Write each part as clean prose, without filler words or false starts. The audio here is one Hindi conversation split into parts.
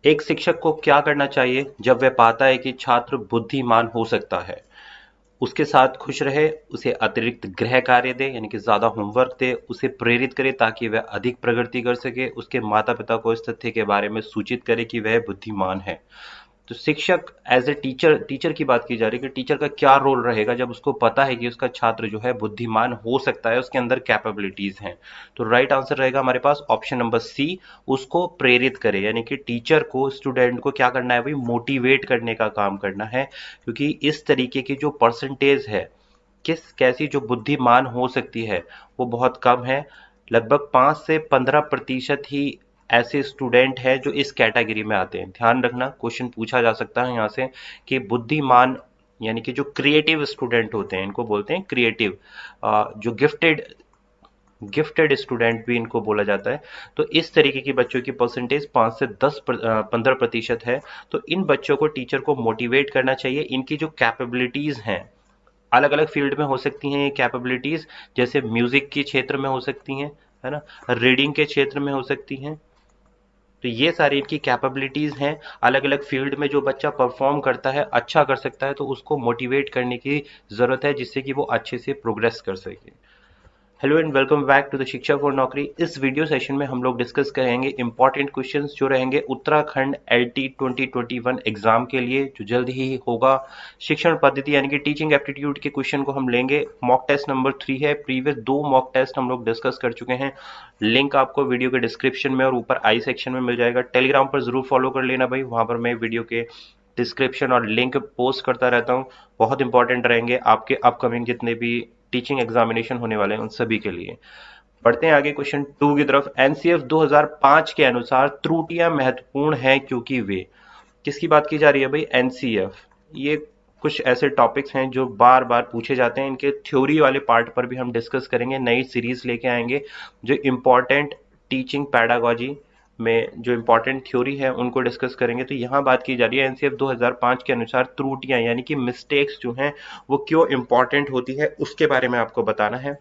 एक शिक्षक को क्या करना चाहिए जब वह पाता है कि छात्र बुद्धिमान हो सकता है? उसके साथ खुश रहे, उसे अतिरिक्त गृह कार्य दे यानी कि ज़्यादा होमवर्क दे, उसे प्रेरित करे ताकि वह अधिक प्रगति कर सके, उसके माता-पिता को इस तथ्य के बारे में सूचित करे कि वह बुद्धिमान है। तो शिक्षक एज ए टीचर टीचर की बात की जा रही है कि टीचर का क्या रोल रहेगा जब उसको पता है कि उसका छात्र जो है बुद्धिमान हो सकता है, उसके अंदर कैपेबिलिटीज हैं। तो राइट आंसर रहेगा हमारे पास ऑप्शन नंबर सी, उसको प्रेरित करे यानी कि टीचर को स्टूडेंट को क्या करना है भाई, मोटिवेट करने का काम करना है, क्योंकि इस तरीके की जो परसेंटेज है किस कैसी जो बुद्धिमान हो सकती है वो बहुत कम है। लगभग 5 से 15% ही ऐसे स्टूडेंट हैं जो इस कैटेगरी में आते हैं। ध्यान रखना, क्वेश्चन पूछा जा सकता है यहाँ से कि बुद्धिमान यानी कि जो क्रिएटिव स्टूडेंट होते हैं इनको बोलते हैं क्रिएटिव, जो गिफ्टेड गिफ्टेड स्टूडेंट भी इनको बोला जाता है। तो इस तरीके की बच्चों की परसेंटेज 5 से 15% है। तो इन बच्चों को टीचर को मोटिवेट करना चाहिए। इनकी जो कैपेबिलिटीज हैं अलग अलग फील्ड में हो सकती हैं ये कैपेबिलिटीज, जैसे म्यूजिक के क्षेत्र में हो सकती हैं, है ना, रीडिंग के क्षेत्र में हो सकती हैं। तो ये सारी इनकी कैपेबिलिटीज हैं। अलग अलग फील्ड में जो बच्चा परफॉर्म करता है, अच्छा कर सकता है, तो उसको मोटिवेट करने की जरूरत है जिससे कि वो अच्छे से प्रोग्रेस कर सके। Hello and welcome back to the Shiksha for Naukri. इस वीडियो सेशन में हम लोग डिस्कस करेंगे इंपॉर्टेंट क्वेश्चंस जो रहेंगे उत्तराखंड एलटी 2021 एग्जाम के लिए, जो जल्द ही होगा। शिक्षण पद्धति यानी कि टीचिंग एप्टीट्यूड के क्वेश्चन को हम लेंगे। मॉक टेस्ट नंबर 3 है। प्रीवियस 2 मॉक टेस्ट हम लोग डिस्कस कर चुके हैं। लिंक आपको वीडियो के डिस्क्रिप्शन में और ऊपर आई सेक्शन में मिल जाएगा। टेलीग्राम पर जरूर फॉलो कर लेना भाई, वहां पर मैं वीडियो के डिस्क्रिप्शन और लिंक पोस्ट करता रहता हूँ। बहुत इंपॉर्टेंट रहेंगे आपके अपकमिंग जितने भी टीचिंग एग्जामिनेशन होने वाले हैं उन सभी के लिए। बढ़ते हैं आगे क्वेश्चन 2 की तरफ। एनसीएफ 2005 के अनुसार त्रुटियां महत्वपूर्ण हैं क्योंकि वे, किसकी बात की जा रही है भाई, एनसीएफ। ये कुछ ऐसे टॉपिक्स हैं जो बार बार पूछे जाते हैं। इनके थ्योरी वाले पार्ट पर भी हम डिस्कस करेंगे, नई सीरीज लेके आएंगे जो इंपॉर्टेंट टीचिंग पैडागोजी में जो इंपॉर्टेंट थ्योरी है उनको डिस्कस करेंगे। तो यहाँ बात की जा रही है एनसीएफ 2005 के अनुसार त्रुटियां यानी कि मिस्टेक्स जो हैं वो क्यों इंपॉर्टेंट होती है उसके बारे में आपको बताना है।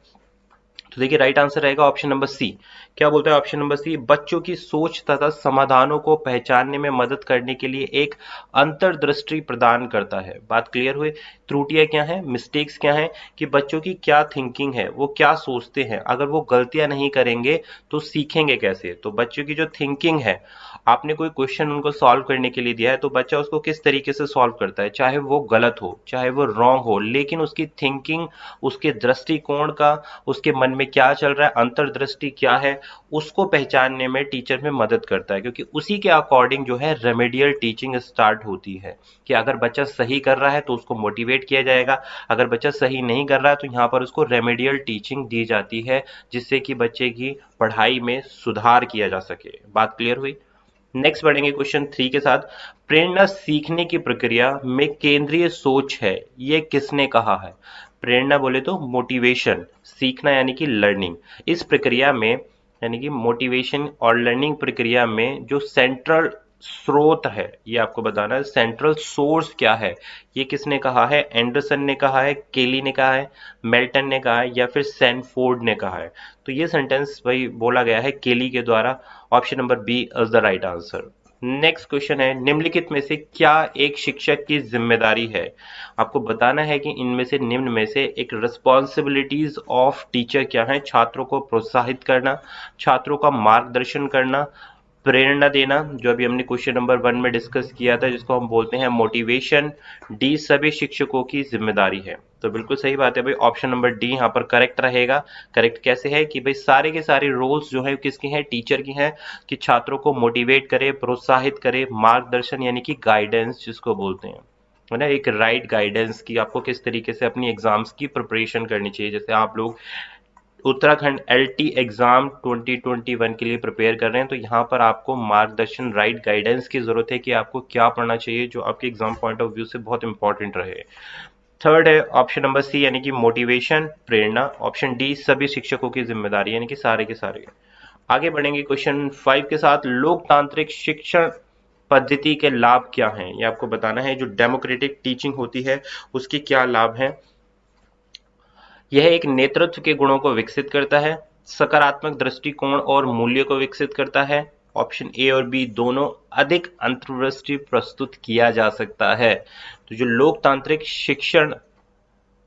तो देखिए राइट आंसर रहेगा ऑप्शन नंबर सी। क्या बोलता है ऑप्शन नंबर सी, बच्चों की सोच तथा समाधानों को पहचानने में मदद करने के लिए एक अंतर्दृष्टि प्रदान करता है। बात क्लियर हुई। त्रुटियां क्या है, मिस्टेक्स क्या है, कि बच्चों की क्या थिंकिंग है, वो क्या सोचते हैं। अगर वो गलतियां नहीं करेंगे तो सीखेंगे कैसे। तो बच्चों की जो थिंकिंग है, आपने कोई क्वेश्चन उनको सॉल्व करने के लिए दिया है तो बच्चा उसको किस तरीके से सॉल्व करता है, चाहे वो गलत हो चाहे वो रॉन्ग हो, लेकिन उसकी थिंकिंग, उसके दृष्टिकोण का, उसके मन में क्या चल रहा है, अंतर्दृष्टि क्या है, उसको पहचानने में टीचर में मदद करता है। क्योंकि उसी के अकॉर्डिंग जो है रेमेडियल टीचिंग स्टार्ट होती है कि अगर बच्चा सही कर रहा है तो उसको मोटिवेट किया जाएगा, अगर बच्चा सही नहीं कर रहा है तो यहाँ पर उसको रेमेडियल टीचिंग दी जाती है जिससे कि बच्चे की पढ़ाई में सुधार किया जा सके। बात क्लियर हुई। नेक्स्ट बढ़ेंगे क्वेश्चन 3 के साथ। प्रेरणा सीखने की प्रक्रिया में केंद्रीय सोच है, ये किसने कहा है। प्रेरणा बोले तो मोटिवेशन, सीखना यानी कि लर्निंग। इस प्रक्रिया में यानी कि मोटिवेशन और लर्निंग प्रक्रिया में जो सेंट्रल स्रोत है ये आपको बताना है, सेंट्रल सोर्स क्या है। ये किसने कहा है, एंडरसन ने कहा है, केली ने कहा है, मेल्टन ने कहा है, या फिर सैनफोर्ड ने कहा है। तो ये सेंटेंस भाई बोला गया है केली के द्वारा। Option number B is the right answer. Next question है, निम्नलिखित में से क्या एक शिक्षक की जिम्मेदारी है। आपको बताना है कि इनमें से निम्न में से एक रिस्पॉन्सिबिलिटीज ऑफ टीचर क्या है। छात्रों को प्रोत्साहित करना, छात्रों का मार्गदर्शन करना, प्रेरणा देना, जो अभी हमने क्वेश्चन नंबर 1 में डिस्कस किया था जिसको हम बोलते हैं मोटिवेशन। डी सभी शिक्षकों की जिम्मेदारी है। तो बिल्कुल सही बात है भाई, ऑप्शन नंबर डी यहाँ पर करेक्ट रहेगा। करेक्ट कैसे है कि भाई सारे के सारे रोल्स जो है किसके हैं, टीचर की हैं, कि छात्रों को मोटिवेट करे, प्रोत्साहित करे, मार्गदर्शन यानी कि गाइडेंस जिसको बोलते हैं, है ना, एक राइट गाइडेंस की आपको किस तरीके से अपनी एग्जाम्स की प्रिपरेशन करनी चाहिए। जैसे आप लोग उत्तराखंड एलटी एग्जाम 2021 के लिए प्रिपेयर कर रहे हैं तो यहाँ पर आपको मार्गदर्शन, राइट गाइडेंस की जरूरत है कि आपको क्या पढ़ना चाहिए जो आपके एग्जाम पॉइंट ऑफ व्यू से बहुत इंपॉर्टेंट रहे। थर्ड है ऑप्शन नंबर सी यानी कि मोटिवेशन, प्रेरणा। ऑप्शन डी सभी शिक्षकों की जिम्मेदारी यानी कि सारे के सारे। आगे बढ़ेंगे क्वेश्चन 5 के साथ। लोकतांत्रिक शिक्षण पद्धति के लाभ क्या हैं, ये आपको बताना है। जो डेमोक्रेटिक टीचिंग होती है उसके क्या लाभ हैं। यह एक नेतृत्व के गुणों को विकसित करता है, सकारात्मक दृष्टिकोण और मूल्य को विकसित करता है, ऑप्शन ए और बी दोनों अधिक अंतर्दृष्टि प्रस्तुत किया जा सकता है। तो जो लोकतांत्रिक शिक्षण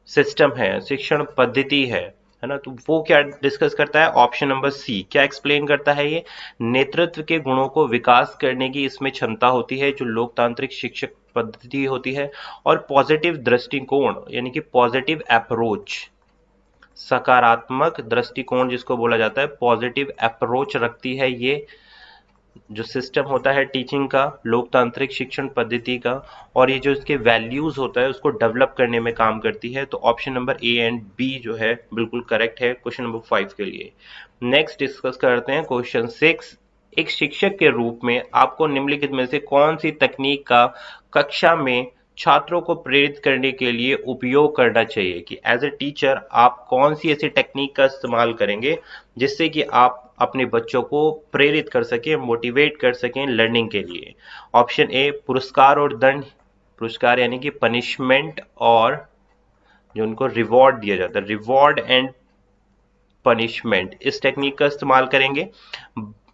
सिस्टम है, शिक्षण पद्धति है ना, तो वो क्या डिस्कस करता है? ऑप्शन नंबर सी क्या एक्सप्लेन करता है? ये नेतृत्व के गुणों को विकास करने की इसमें क्षमता होती है, जो लोकतांत्रिक शिक्षक पद्धति होती है। और पॉजिटिव दृष्टिकोण यानी कि पॉजिटिव अप्रोच, सकारात्मक दृष्टिकोण जिसको बोला जाता है, पॉजिटिव अप्रोच रखती है ये जो सिस्टम होता है टीचिंग का, लोकतांत्रिक शिक्षण पद्धति का। और ये जो इसके वैल्यूज होता है उसको डेवलप करने में काम करती है। तो option number A and B जो है बिल्कुल करेक्ट है क्वेश्चन नंबर 5 के लिए। नेक्स्ट डिस्कस करते हैं क्वेश्चन 6। एक शिक्षक के रूप में आपको निम्नलिखित में से कौन सी तकनीक का कक्षा में छात्रों को प्रेरित करने के लिए उपयोग करना चाहिए? कि एज ए टीचर आप कौन सी ऐसी टेक्निक का इस्तेमाल करेंगे जिससे कि आप अपने बच्चों को प्रेरित कर सकें, मोटिवेट कर सकें लर्निंग के लिए? ऑप्शन ए पुरस्कार और दंड, पुरस्कार यानी कि पनिशमेंट, और जो उनको रिवॉर्ड दिया जाता है, रिवॉर्ड एंड पनिशमेंट, इस टेक्निक का इस्तेमाल करेंगे।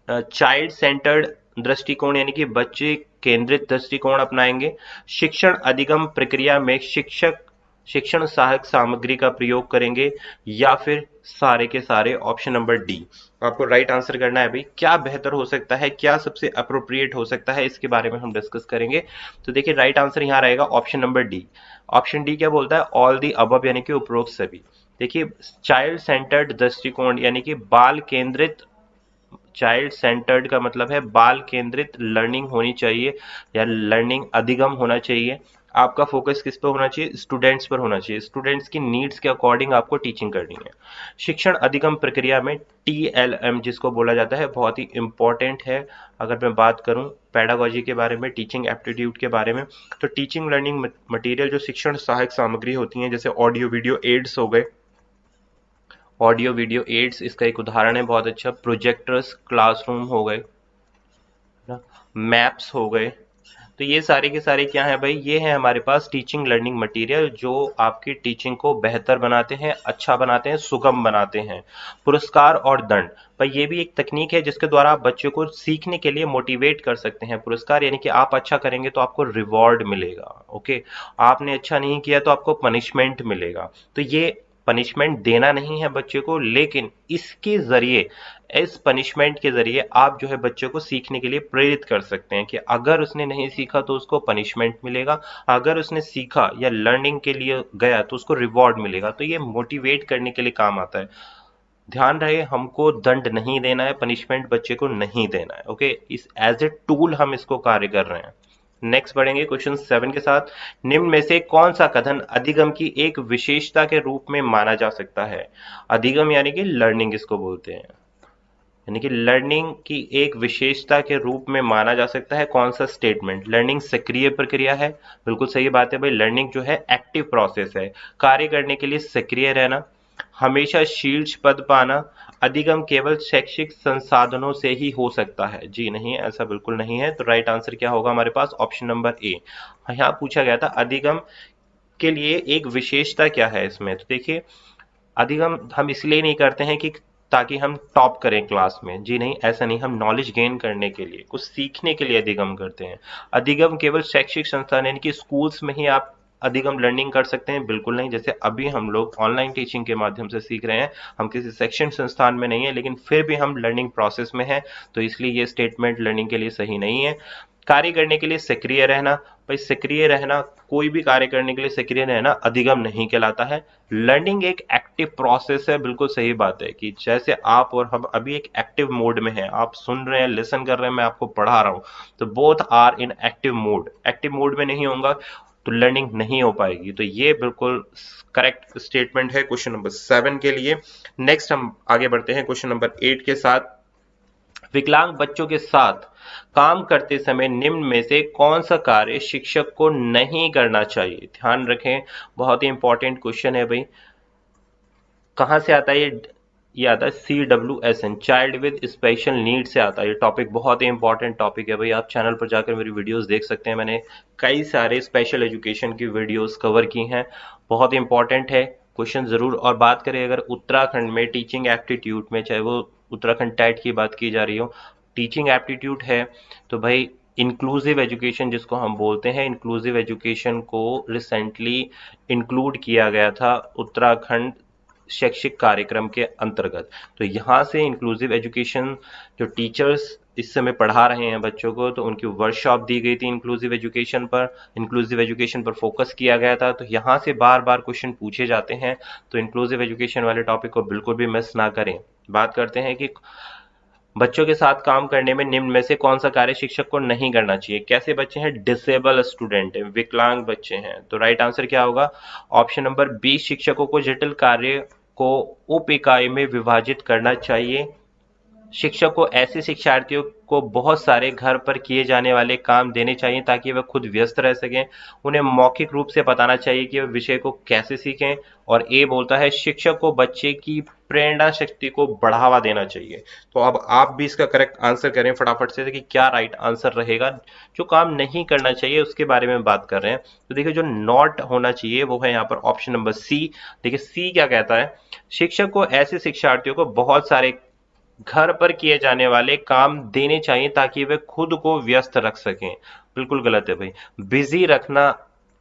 चाइल्ड सेंटर्ड दृष्टिकोण यानी कि बच्चे केंद्रित दृष्टिकोण अपनाएंगे। शिक्षण अधिगम प्रक्रिया में शिक्षण सहायक सामग्री का प्रयोग करेंगे, या फिर सारे के सारे? ऑप्शन नंबर डी आपको राइट आंसर करना है भाई। क्या बेहतर हो सकता है, क्या सबसे अप्रोप्रिएट हो सकता है, इसके बारे में हम डिस्कस करेंगे। तो देखिए राइट आंसर यहाँ रहेगा option number D. Option D क्या बोलता है? ऑल दी अबव यानी कि उपरोक्त सभी। देखिए चाइल्ड सेंटर्ड दृष्टिकोण यानी कि बाल केंद्रित, चाइल्ड सेंटर्ड का मतलब है बाल केंद्रित लर्निंग होनी चाहिए या लर्निंग अधिगम होना चाहिए। आपका फोकस किस पर होना चाहिए? स्टूडेंट्स पर होना चाहिए, स्टूडेंट्स की नीड्स के अकॉर्डिंग आपको टीचिंग करनी है। शिक्षण अधिगम प्रक्रिया में TLM जिसको बोला जाता है बहुत ही इंपॉर्टेंट है। अगर मैं बात करूं पेडागोजी के बारे में, टीचिंग एप्टीट्यूड के बारे में, तो टीचिंग लर्निंग मटेरियल जो शिक्षण सहायक सामग्री होती हैं, जैसे ऑडियो वीडियो एड्स हो गए, ऑडियो वीडियो एड्स इसका एक उदाहरण है बहुत अच्छा। प्रोजेक्टर्स क्लासरूम हो गए ना, मैप्स हो गए। तो ये सारे के सारे क्या है भाई? ये है हमारे पास टीचिंग लर्निंग मटेरियल जो आपकी टीचिंग को बेहतर बनाते हैं, अच्छा बनाते हैं, सुगम बनाते हैं। पुरस्कार और दंड भाई ये भी एक तकनीक है जिसके द्वारा आप बच्चों को सीखने के लिए मोटिवेट कर सकते हैं। पुरस्कार यानी कि आप अच्छा करेंगे तो आपको रिवॉर्ड मिलेगा, ओके। आपने अच्छा नहीं किया तो आपको पनिशमेंट मिलेगा। तो ये पनिशमेंट देना नहीं है बच्चे को, लेकिन इसके जरिए, इस पनिशमेंट के जरिए आप जो है बच्चे को सीखने के लिए प्रेरित कर सकते हैं कि अगर उसने नहीं सीखा तो उसको पनिशमेंट मिलेगा, अगर उसने सीखा या लर्निंग के लिए गया तो उसको रिवॉर्ड मिलेगा। तो ये मोटिवेट करने के लिए काम आता है। ध्यान रहे हमको दंड नहीं देना है, पनिशमेंट बच्चे को नहीं देना है, ओके। इस एज ए टूल हम इसको कार्य कर रहे हैं। नेक्स्ट बढ़ेंगे क्वेश्चन 7 के साथ। निम्न में से कौन सा कथन अधिगम की एक विशेषता के रूप में माना जा सकता है? अधिगम यानी कि लर्निंग इसको बोलते हैं, यानी कि लर्निंग की एक विशेषता के रूप में माना जा सकता है। कौन सा स्टेटमेंट? लर्निंग सक्रिय प्रक्रिया है, बिल्कुल सही बात है भाई। लर्निंग जो है एक्टिव प्रोसेस है, कार्य करने के लिए सक्रिय रहना, हमेशा शीर्ष पद पाना, अधिगम केवल शैक्षिक संसाधनों से ही हो सकता है। जी नहीं, ऐसा बिल्कुल नहीं है। तो राइट आंसर क्या होगा हमारे पास? ऑप्शन नंबर ए। यहाँ पूछा गया था अधिगम के लिए एक विशेषता क्या है इसमें। तो देखिए अधिगम हम इसलिए नहीं करते हैं कि ताकि हम टॉप करें क्लास में, जी नहीं, ऐसा नहीं। हम नॉलेज गेन करने के लिए, कुछ सीखने के लिए अधिगम करते हैं। अधिगम केवल शैक्षिक संस्थान यानी कि स्कूल्स में ही आप अधिगम लर्निंग कर सकते हैं? बिल्कुल नहीं। जैसे अभी हम लोग ऑनलाइन टीचिंग के माध्यम से सीख रहे हैं, हम किसी शैक्षणिक संस्थान में नहीं है, लेकिन फिर भी हम लर्निंग प्रोसेस में है, तो इसलिए ये स्टेटमेंट लर्निंग के लिए सही नहीं है। कार्य करने के लिए सक्रिय रहना, भाई सक्रिय रहना, कोई भी कार्य करने के लिए सक्रिय रहना अधिगम नहीं कहलाता है। लर्निंग एक एक्टिव प्रोसेस है, बिल्कुल सही बात है कि जैसे आप और हम अभी एक एक्टिव मोड में हैं, आप सुन रहे हैं, लिसन कर रहे हैं, मैं आपको पढ़ा रहा हूं, तो both are in active mode. Active mode में नहीं होगा तो लर्निंग नहीं हो पाएगी। तो ये बिल्कुल करेक्ट स्टेटमेंट है क्वेश्चन नंबर 7 के लिए। नेक्स्ट हम आगे बढ़ते हैं क्वेश्चन नंबर 8 के साथ। विकलांग बच्चों के साथ काम करते समय निम्न में से कौन सा कार्य शिक्षक को नहीं करना चाहिए? ध्यान रखें, बहुत ही इंपॉर्टेंट क्वेश्चन है भाई। कहां से आता है ये आता है CWSN, child with special need से आता है। ये टॉपिक बहुत ही इंपॉर्टेंट टॉपिक है भाई। आप चैनल पर जाकर मेरी वीडियोस देख सकते हैं, मैंने कई सारे स्पेशल एजुकेशन की वीडियोस कवर की हैं, बहुत ही इंपॉर्टेंट है क्वेश्चन जरूर। और बात करें अगर उत्तराखंड में टीचिंग एप्टीट्यूड में, चाहे वो उत्तराखंड टैट की बात की जा रही हो, टीचिंग एप्टीट्यूड है, तो भाई इंक्लूसिव एजुकेशन जिसको हम बोलते हैं, इंक्लूसिव एजुकेशन को रिसेंटली इंक्लूड किया गया था उत्तराखंड शैक्षिक कार्यक्रम के अंतर्गत। तो यहाँ से इंक्लूसिव एजुकेशन जो टीचर्स इस समय पढ़ा रहे हैं बच्चों को, तो उनकी वर्कशॉप दी गई थी इंक्लूसिव एजुकेशन पर फोकस किया गया था। तो यहाँ से बार बार क्वेश्चन पूछे जाते हैं, तो इंक्लूसिव एजुकेशन वाले टॉपिक को बिल्कुल भी मिस ना करें। बात करते हैं कि बच्चों के साथ काम करने में निम्न में से कौन सा कार्य शिक्षक को नहीं करना चाहिए। कैसे बच्चे हैं? डिसेबल स्टूडेंट है, विकलांग बच्चे हैं। तो राइट आंसर क्या होगा? ऑप्शन नंबर बी, शिक्षकों को जटिल कार्य को उप इकाई में विभाजित करना चाहिए। शिक्षक को ऐसे शिक्षार्थियों को बहुत सारे घर पर किए जाने वाले काम देने चाहिए ताकि वे खुद व्यस्त रह सकें। उन्हें मौखिक रूप से बताना चाहिए कि वे विषय को कैसे सीखें। और ए बोलता है शिक्षक को बच्चे की प्रेरणा शक्ति को बढ़ावा देना चाहिए। तो अब आप भी इसका करेक्ट आंसर करें फटाफट से कि क्या राइट आंसर रहेगा। जो काम नहीं करना चाहिए उसके बारे में बात कर रहे हैं। तो देखिए जो नॉट होना चाहिए वो है यहाँ पर ऑप्शन नंबर सी। देखिए सी क्या कहता है? शिक्षक को ऐसे शिक्षार्थियों को बहुत सारे घर पर किए जाने वाले काम देने चाहिए ताकि वे खुद को व्यस्त रख सकें। बिल्कुल गलत है भाई। बिजी रखना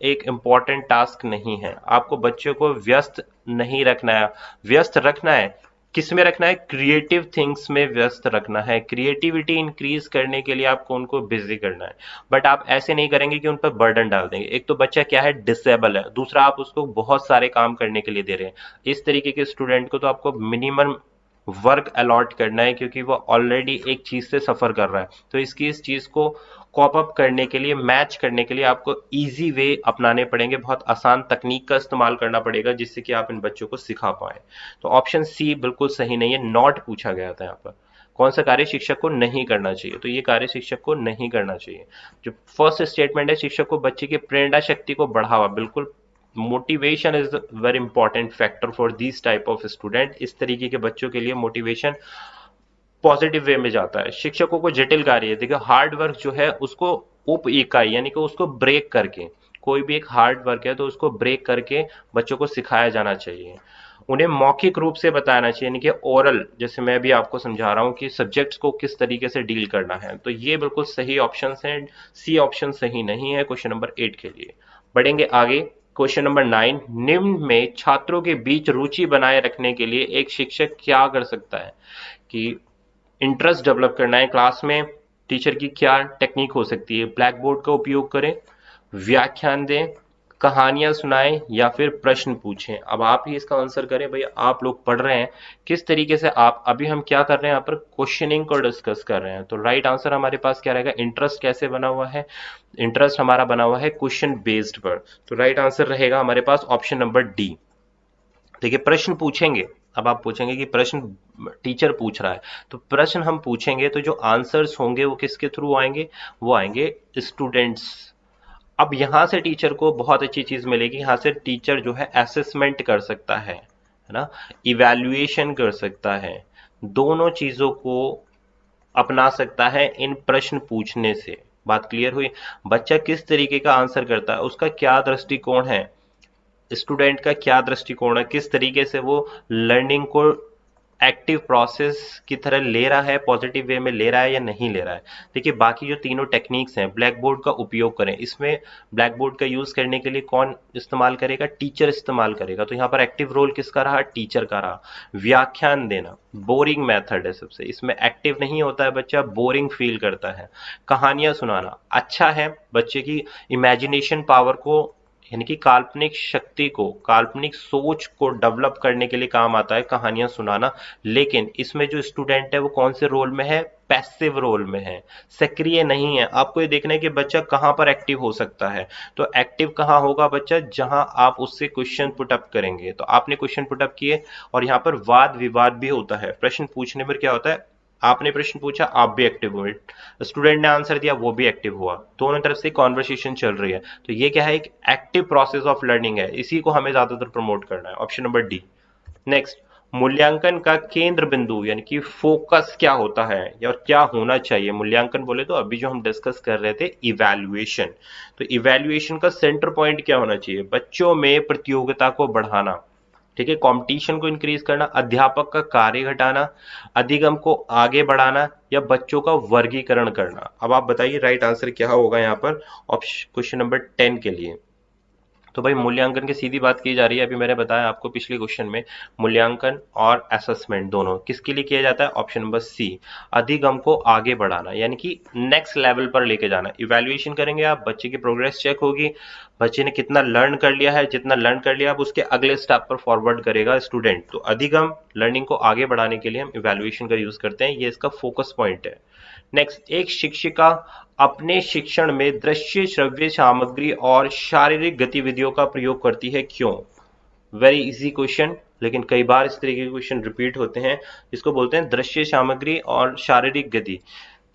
एक इंपॉर्टेंट टास्क नहीं है। आपको बच्चों को व्यस्त नहीं रखना है। व्यस्त रखना है किस में रखना है? क्रिएटिव थिंग्स में व्यस्त रखना है। क्रिएटिविटी इंक्रीज करने के लिए आपको उनको बिजी करना है। बट आप ऐसे नहीं करेंगे कि उन पर बर्डन डाल देंगे। एक तो बच्चा क्या है? डिसेबल है। दूसरा आप उसको बहुत सारे काम करने के लिए दे रहे हैं। इस तरीके के स्टूडेंट को तो आपको मिनिमम वर्क अलॉट करना है क्योंकि वो ऑलरेडी एक चीज से सफर कर रहा है। तो इसकी इस चीज को कॉप अप करने के लिए, मैच करने के लिए आपको इजी वे अपनाने पड़ेंगे। बहुत आसान तकनीक का इस्तेमाल करना पड़ेगा जिससे कि आप इन बच्चों को सिखा पाए। तो ऑप्शन सी बिल्कुल सही नहीं है। नॉट पूछा गया था यहाँ पर। कौन सा कार्य शिक्षक को नहीं करना चाहिए? तो ये कार्य शिक्षक को नहीं करना चाहिए। जो फर्स्ट स्टेटमेंट है, शिक्षक को बच्चे की प्रेरणा शक्ति को बढ़ावा, बिल्कुल motivation is very important factor for this type of student. इस तरीके के बच्चों के लिए मोटिवेशन पॉजिटिव वे में जाता है। शिक्षकों को जटिल कार्य, देखिए हार्ड वर्क जो है उसको उप इकाई यानी कि उसको ब्रेक करके, कोई भी एक हार्ड वर्क है तो उसको ब्रेक करके बच्चों को सिखाया जाना चाहिए। उन्हें मौखिक रूप से बताना चाहिए यानी कि ओरल, जैसे मैं भी आपको समझा रहा हूँ कि सब्जेक्ट्स को किस तरीके से डील करना है। तो ये बिल्कुल सही ऑप्शन है। सी ऑप्शन सही नहीं है क्वेश्चन नंबर 8 के लिए। बढ़ेंगे आगे। क्वेश्चन नंबर 9, निम्न में छात्रों के बीच रुचि बनाए रखने के लिए एक शिक्षक क्या कर सकता है? कि इंटरेस्ट डेवलप करना है क्लास में, टीचर की क्या टेक्निक हो सकती है? ब्लैक बोर्ड का उपयोग करें, व्याख्यान दें, कहानियां सुनाएं या फिर प्रश्न पूछें। अब आप ही इसका आंसर करें भैया। आप लोग पढ़ रहे हैं किस तरीके से। आप अभी हम क्या कर रहे हैं यहाँ पर? क्वेश्चनिंग को डिस्कस कर रहे हैं। तो राइट आंसर हमारे पास क्या रहेगा? इंटरेस्ट कैसे बना हुआ है? इंटरेस्ट हमारा बना हुआ है क्वेश्चन बेस्ड पर। तो राइट आंसर रहेगा हमारे पास ऑप्शन नंबर डी। देखिए प्रश्न पूछेंगे। अब आप पूछेंगे कि प्रश्न टीचर पूछ रहा है, तो प्रश्न हम पूछेंगे तो जो आंसर्स होंगे वो किसके थ्रू आएंगे? वो आएंगे स्टूडेंट्स। अब यहां से टीचर को बहुत अच्छी चीज मिलेगी। यहां से टीचर जो है असेसमेंट कर सकता है ना, इवैल्यूएशन कर सकता है। दोनों चीजों को अपना सकता है इन प्रश्न पूछने से। बात क्लियर हुई? बच्चा किस तरीके का आंसर करता है, उसका क्या दृष्टिकोण है, स्टूडेंट का क्या दृष्टिकोण है, किस तरीके से वो लर्निंग को एक्टिव प्रोसेस की तरह ले रहा है, पॉजिटिव वे में ले रहा है या नहीं ले रहा है। देखिए बाकी जो तीनों टेक्निक्स हैं, ब्लैक बोर्ड का उपयोग करें। इसमें ब्लैक बोर्ड का यूज करने के लिए कौन इस्तेमाल करेगा? टीचर इस्तेमाल करेगा। तो यहाँ पर एक्टिव रोल किसका रहा? टीचर का रहा। व्याख्यान देना बोरिंग मेथड है सबसे, इसमें एक्टिव नहीं होता है बच्चा, बोरिंग फील करता है। कहानियां सुनाना अच्छा है, बच्चे की इमेजिनेशन पावर को यानी कि काल्पनिक शक्ति को, काल्पनिक सोच को डेवलप करने के लिए काम आता है कहानियां सुनाना। लेकिन इसमें जो स्टूडेंट है वो कौन से रोल में है? पैसिव रोल में है, सक्रिय नहीं है। आपको ये देखना है कि बच्चा कहां पर एक्टिव हो सकता है। तो एक्टिव कहां होगा बच्चा? जहां आप उससे क्वेश्चन पुटअप करेंगे। तो आपने क्वेश्चन पुटअप किए और यहाँ पर वाद विवाद भी होता है। प्रश्न पूछने पर क्या होता है? आपने प्रश्न पूछा, आप भी एक्टिव हुए, स्टूडेंट ने आंसर दिया, वो भी एक्टिव हुआ, दोनों तरफ से कॉन्वर्सेशन चल रही है। तो ये क्या है? एक एक्टिव प्रोसेस ऑफ लर्निंग है। इसी को हमें ज्यादातर प्रमोट करना है। Option number D. नेक्स्ट, मूल्यांकन का केंद्र बिंदु यानी कि फोकस क्या होता है या क्या होना चाहिए? मूल्यांकन बोले तो अभी जो हम डिस्कस कर रहे थे इवैल्यूएशन, तो इवैल्यूएशन का सेंटर पॉइंट क्या होना चाहिए? बच्चों में प्रतियोगिता को बढ़ाना। ठीक है, कंपटीशन को इंक्रीज करना, अध्यापक का कार्य घटाना, अधिगम को आगे बढ़ाना, या बच्चों का वर्गीकरण करना। अब आप बताइए राइट आंसर क्या होगा यहाँ पर ऑप्शन क्वेश्चन नंबर 10 के लिए। तो भाई मूल्यांकन की सीधी बात की जा रही है, अभी मैंने बताया आपको पिछले क्वेश्चन में, मूल्यांकन और असेसमेंट दोनों किसके लिए किया जाता है, ऑप्शन नंबर सी, अधिगम को आगे बढ़ाना, यानी कि नेक्स्ट लेवल पर लेके जाना। इवैल्यूएशन करेंगे आप, बच्चे की प्रोग्रेस चेक होगी, बच्चे ने कितना लर्न कर लिया है, जितना लर्न कर लिया आप उसके अगले स्टेप पर फॉरवर्ड करेगा स्टूडेंट। तो अधिगम, लर्निंग को आगे बढ़ाने के लिए हम इवैल्यूएशन का यूज करते हैं, ये इसका फोकस पॉइंट है। नेक्स्ट, एक शिक्षिका अपने शिक्षण में दृश्य श्रव्य सामग्री और शारीरिक गतिविधियों का प्रयोग करती है, क्यों? वेरी इजी क्वेश्चन, लेकिन कई बार इस तरीके के क्वेश्चन रिपीट होते हैं, जिसको बोलते हैं दृश्य सामग्री और शारीरिक गति,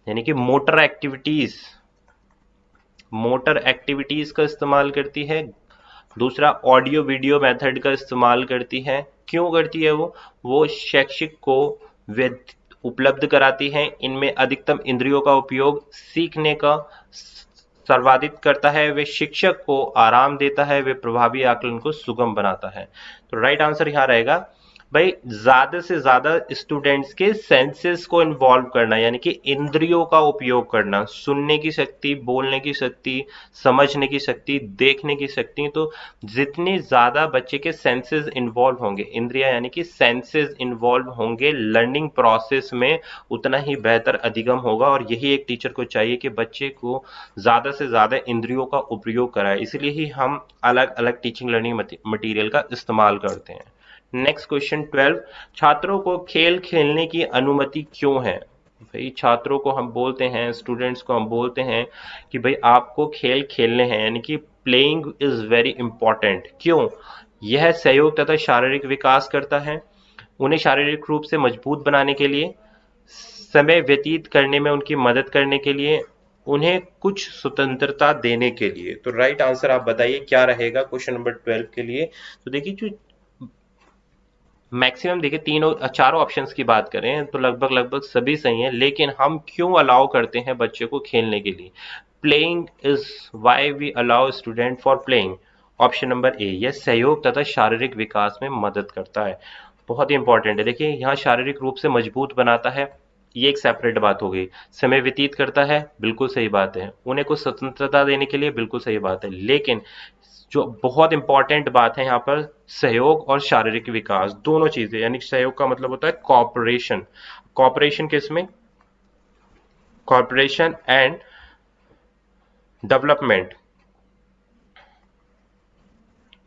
यानी कि मोटर एक्टिविटीज का इस्तेमाल करती है। दूसरा, ऑडियो वीडियो मेथड का इस्तेमाल करती है। क्यों करती है वो शैक्षिक को उपलब्ध कराती है, इनमें अधिकतम इंद्रियों का उपयोग सीखने का सर्वाधिक करता है, वे शिक्षक को आराम देता है, वे प्रभावी आकलन को सुगम बनाता है। तो राइट आंसर यहां रहेगा भाई, ज्यादा से ज्यादा स्टूडेंट्स के सेंसेस को इन्वॉल्व करना, यानी कि इंद्रियों का उपयोग करना, सुनने की शक्ति, बोलने की शक्ति, समझने की शक्ति, देखने की शक्ति। तो जितने ज्यादा बच्चे के सेंसेस इन्वॉल्व होंगे, इंद्रिया यानी कि सेंसेस इन्वॉल्व होंगे लर्निंग प्रोसेस में, उतना ही बेहतर अधिगम होगा। और यही एक टीचर को चाहिए कि बच्चे को ज्यादा से ज्यादा इंद्रियों का उपयोग कराए, इसलिए ही हम अलग अलग टीचिंग लर्निंग मटेरियल का इस्तेमाल करते हैं। नेक्स्ट क्वेश्चन 12, छात्रों को खेल खेलने की अनुमति क्यों है? भाई छात्रों को हम बोलते हैं, स्टूडेंट्स को हम बोलते हैं कि भाई आपको खेल खेलने हैं, यानी कि प्लेइंग इज वेरी इंपॉर्टेंट। क्यों? यह सहयोग तथा शारीरिक विकास करता है, उन्हें शारीरिक रूप से मजबूत बनाने के लिए, समय व्यतीत करने में उनकी मदद करने के लिए, उन्हें कुछ स्वतंत्रता देने के लिए। तो राइट आंसर आप बताइए क्या रहेगा क्वेश्चन नंबर 12 के लिए। तो देखिए, जो मैक्सिमम देखिए तीनों चारों ऑप्शंस की बात करें तो लगभग सभी सही हैं, लेकिन हम क्यों अलाउ करते हैं बच्चे को खेलने के लिए? Playing is why we allow student for playing. Option number A, यह सहयोग तथा शारीरिक विकास में मदद करता है। बहुत ही इंपॉर्टेंट है, देखिए यहाँ शारीरिक रूप से मजबूत बनाता है, ये एक सेपरेट बात हो गई। समय व्यतीत करता है, बिल्कुल सही बात है। उन्हें कुछ स्वतंत्रता देने के लिए, बिल्कुल सही बात है। लेकिन जो बहुत इंपॉर्टेंट बात है यहाँ पर, सहयोग और शारीरिक विकास दोनों चीजें, यानी सहयोग का मतलब होता है कॉपरेशन। कॉपरेशन किसमें? Cooperation and development,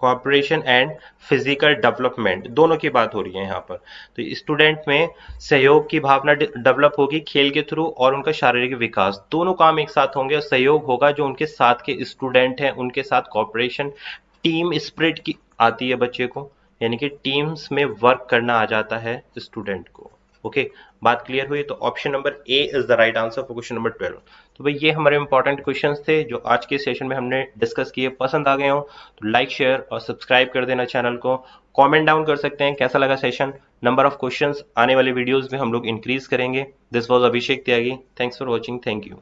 cooperation and physical development, दोनों की बात हो रही है यहाँ पर। तो स्टूडेंट में सहयोग की भावना डेवलप होगी खेल के थ्रू, और उनका शारीरिक विकास, दोनों काम एक साथ होंगे। और सहयोग होगा जो उनके साथ के स्टूडेंट हैं उनके साथ, कॉपरेशन, टीम स्पिरिट की आती है बच्चे को, यानी कि टीम्स में वर्क करना आ जाता है स्टूडेंट को। ओके, बात क्लियर हुई? तो option number A is the right answer for question number 12। तो भाई ये हमारे इंपॉर्टेंट क्वेश्चंस थे जो आज के सेशन में हमने डिस्कस किए। पसंद आ गए हो तो लाइक, शेयर और सब्सक्राइब कर देना चैनल को। कमेंट डाउन कर सकते हैं कैसा लगा सेशन। नंबर ऑफ क्वेश्चंस आने वाले वीडियोस में हम लोग इंक्रीज करेंगे। This was Abhishek Tyagi, thanks for watching, thank you.